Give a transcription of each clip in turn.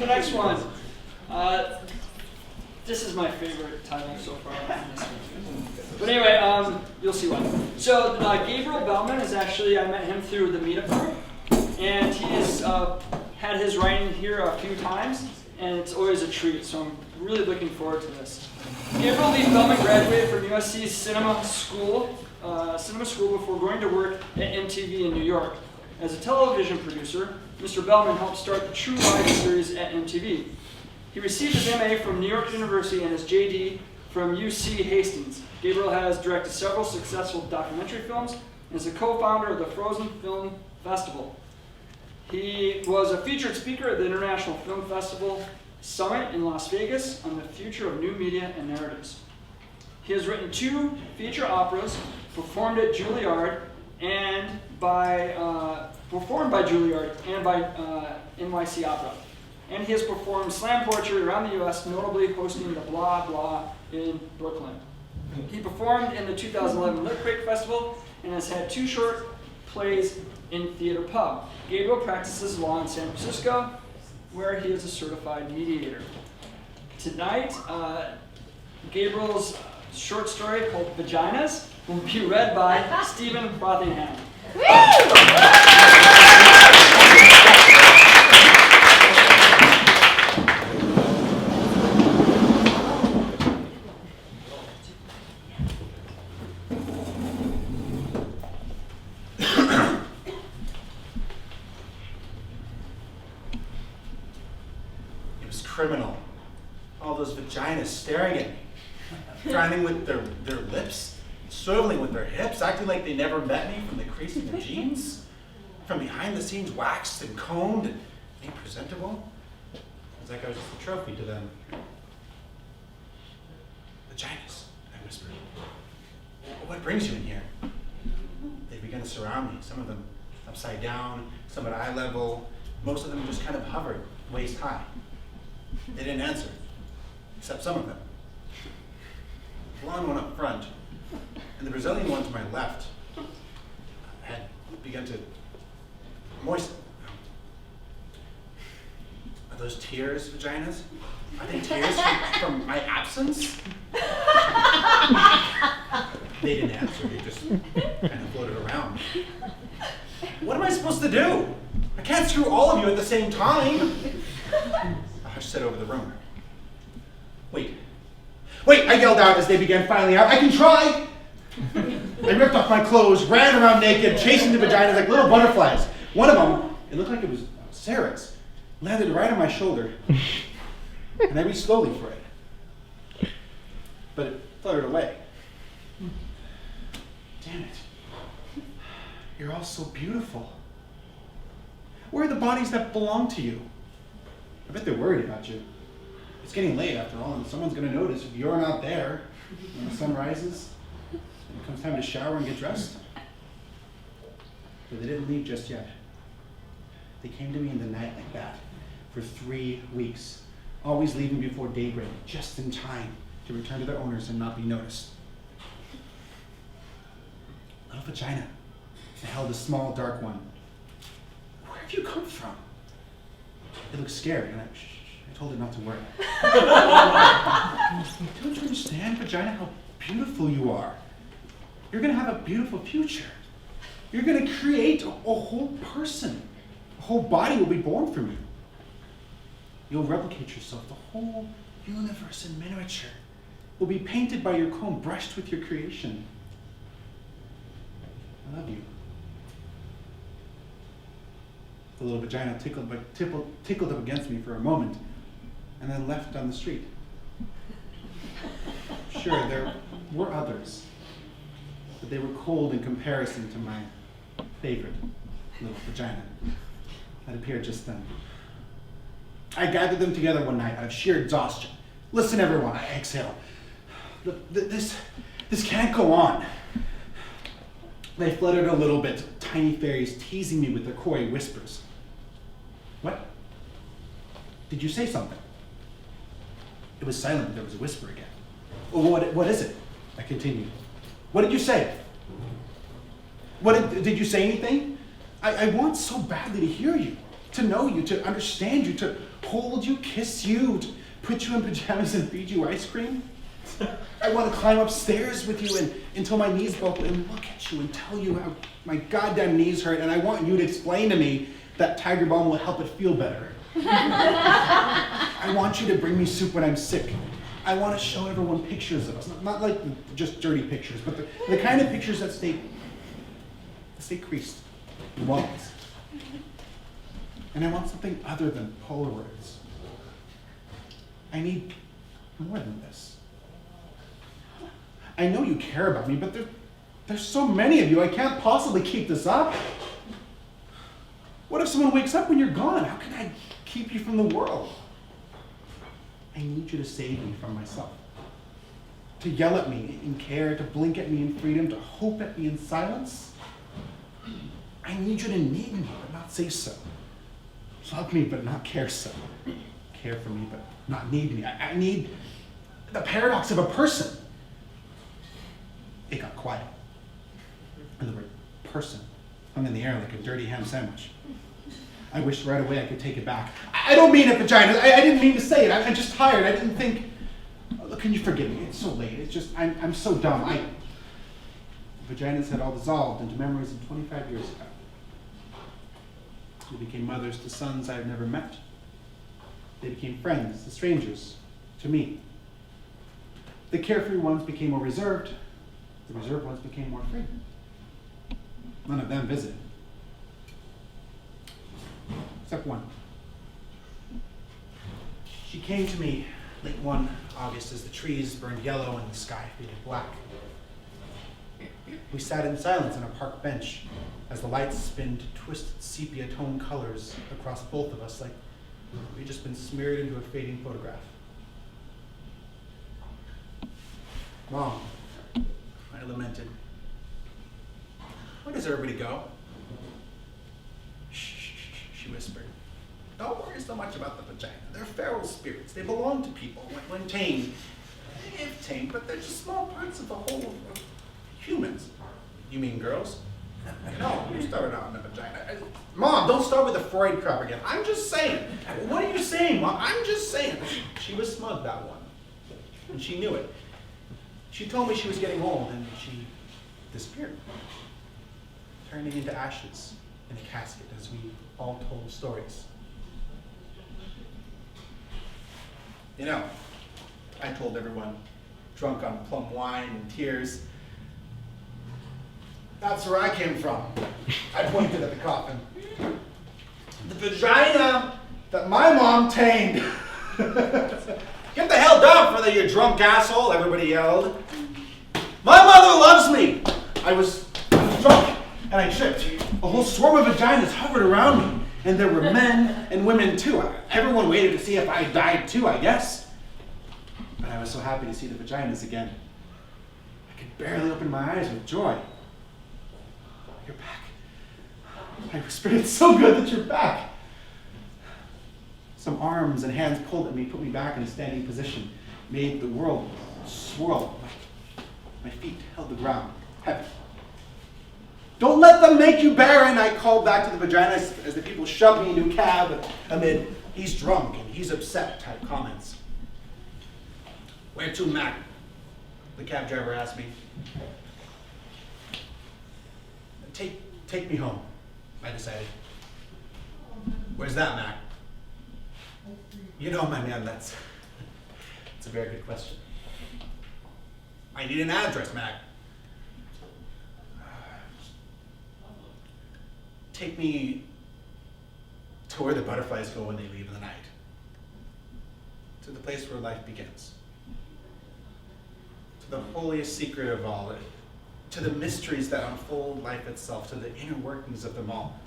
the next one. This is my favorite title so far. But anyway, you'll see why. So Gabriel Bellman is actually, I met him through the meetup group, and he's had his writing here a few times, and it's always a treat, so I'm really looking forward to this. Gabriel Lee Bellman graduated from USC's cinema school before going to work at MTV in New York. As a television producer, Mr. Bellman helped start the True Life series at MTV. He received his MA from New York University and his JD from UC Hastings. Gabriel has directed several successful documentary films and is a co-founder of the Frozen Film Festival. He was a featured speaker at the International Film Festival Summit in Las Vegas on the future of new media and narratives. He has written 2 feature operas, performed by Juilliard and by NYC Opera. And he has performed slam poetry around the U.S., notably hosting the Blah Blah in Brooklyn. He performed in the 2011 Lit Crate Festival and has had 2 short plays in Theater Pub. Gabriel practices law in San Francisco, where he is a certified mediator. Tonight, Gabriel's short story called Vaginas will be read by Stephen Frothingham. Criminal. All those vaginas staring at me, frowning with their lips, swiveling with their hips, acting like they never met me from the crease in their jeans, from behind the scenes waxed and combed and made presentable. It's like I was just a trophy to them. Vaginas, I whispered. What brings you in here? They began to surround me, some of them upside down, some at eye level, most of them just kind of hovered, waist high. They didn't answer, except some of them. The blonde one up front, and the Brazilian one to my left, had begun to moisten. Are those tears, vaginas? Are they tears from my absence? They didn't answer, they just kind of floated around. What am I supposed to do? I can't screw all of you at the same time. A hush set over the room. Wait, I yelled out as they began filing out. I can try! I ripped off my clothes, ran around naked, chasing the vaginas like little butterflies. One of them, it looked like it was Sarah's, landed right on my shoulder. And I reached slowly for it. But it fluttered away. Damn it. You're all so beautiful. Where are the bodies that belong to you? I bet they're worried about you. It's getting late after all, and someone's going to notice if you're not there when the sun rises and it comes time to shower and get dressed. But they didn't leave just yet. They came to me in the night like that for 3 weeks, always leaving before daybreak, just in time to return to their owners and not be noticed. Little vagina. I held a small, dark one. Where have you come from? It looked scared, and I told it not to worry. Don't you understand, vagina, how beautiful you are? You're going to have a beautiful future. You're going to create a whole person. A whole body will be born from you. You'll replicate yourself. The whole universe in miniature will be painted by your comb, brushed with your creation. I love you. The little vagina tickled up against me for a moment, and then left down the street. Sure, there were others, but they were cold in comparison to my favorite little vagina that appeared just then. I gathered them together one night out of sheer exhaustion. Listen, everyone, I exhale. This can't go on. They fluttered a little bit, tiny fairies teasing me with their coy whispers. What? Did you say something? It was silent, there was a whisper again. Well, what is it? I continued. What did you say? Did you say anything? I want so badly to hear you. to know you, to understand you, to hold you, kiss you, to put you in pajamas and feed you ice cream. I want to climb upstairs with you until my knees buckle and look at you and tell you how my goddamn knees hurt, and I want you to explain to me that Tiger Balm will help it feel better. I want you to bring me soup when I'm sick. I want to show everyone pictures of us, not like just dirty pictures, but the kind of pictures that stay creased in walls. And I want something other than Polaroids. I need more than this. I know you care about me, but there's so many of you, I can't possibly keep this up. What if someone wakes up when you're gone? How can I keep you from the world? I need you to save me from myself. To yell at me in care, to blink at me in freedom, to hope at me in silence. I need you to need me, but not say so. Love me, but not care so. Care for me, but not need me. I need the paradox of a person. It got quiet. And the word person hung in the air like a dirty ham sandwich. I wished right away I could take it back. I don't mean it, vagina. I didn't mean to say it. I'm just tired. I didn't think. Look, can you forgive me? It's so late. It's just, I'm so dumb. Vaginas had all dissolved into memories of 25 years ago. They became mothers to sons I had never met. They became friends to strangers, to me. The carefree ones became more reserved. The reserved ones became more free. None of them visited. Except one. She came to me late one August as the trees burned yellow and the sky faded black. We sat in silence on a park bench as the lights spinned twisted sepia tone colors across both of us like we'd just been smeared into a fading photograph. Mom, I lamented. Where does everybody go? Shh, she whispered. Don't worry so much about the vagina. They're feral spirits. They belong to people when tamed. If tamed, but they're just small parts of the whole of humans. You mean girls? No, you started out in the vagina. Mom, don't start with the Freud crap again. I'm just saying. What are you saying, Mom? I'm just saying. She was smug, that one. And she knew it. She told me she was getting old, and she disappeared, turning into ashes in a casket as we all told stories. You know, I told everyone, drunk on plum wine and tears, that's where I came from. I pointed at the coffin. The vagina that my mom tamed. Get the hell down for that, you drunk asshole, everybody yelled. My mother loves me. I was drunk and I tripped. A whole swarm of vaginas hovered around me. And there were men and women too. Everyone waited to see if I died too, I guess. But I was so happy to see the vaginas again. I could barely open my eyes with joy. You're back. I whispered, it's so good that you're back. Some arms and hands pulled at me, put me back in a standing position, made the world swirl. My feet held the ground, heavy. Don't let them make you barren, I called back to the vaginas as the people shoved me into a cab amid, he's drunk and he's upset type comments. Where to, Mac? The cab driver asked me. Take me home, I decided. Where's that, Mac? You know, my man, that's a very good question. I need an address, Mac. Take me to where the butterflies go when they leave in the night. To the place where life begins. To the holiest secret of all. To the mysteries that unfold life itself. To the inner workings of them all.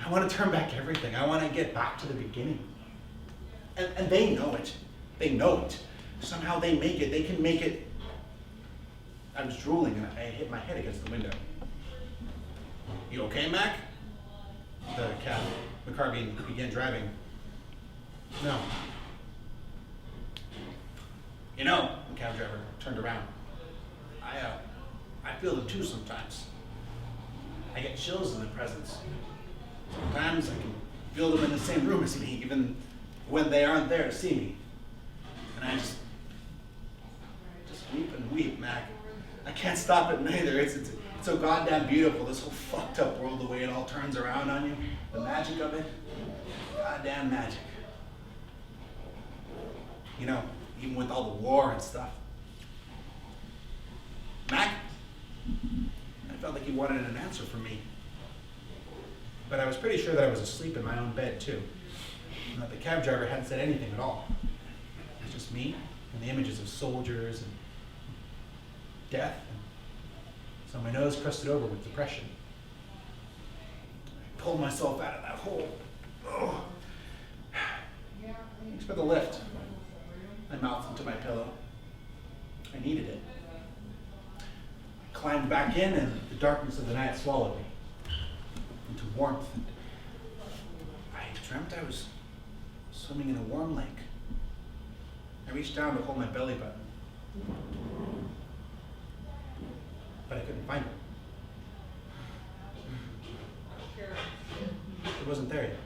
I want to turn back everything. I want to get back to the beginning. And they know it. They know it. Somehow they make it. They can make it. I was drooling and I hit my head against the window. You okay, Mac? The car began driving. No. You know, the cab driver turned around. I feel them too sometimes. I get chills in their presence. Sometimes I can feel them in the same room as me, even when they aren't there to see me. And I just weep and weep, Mac. I can't stop it neither. It's so goddamn beautiful, this whole fucked up world, the way it all turns around on you, the magic of it, goddamn magic. You know, even with all the war and stuff. Mac, I felt like he wanted an answer from me. But I was pretty sure that I was asleep in my own bed too, and that the cab driver hadn't said anything at all. It was just me and the images of soldiers and death, and so my nose crusted over with depression. I pulled myself out of that hole. Oh. Thanks for the lift. I mouthed into my pillow. I needed it. I climbed back in, and the darkness of the night swallowed me into warmth. And I dreamt I was swimming in a warm lake. I reached down to hold my belly button, but I couldn't find it. It wasn't there yet.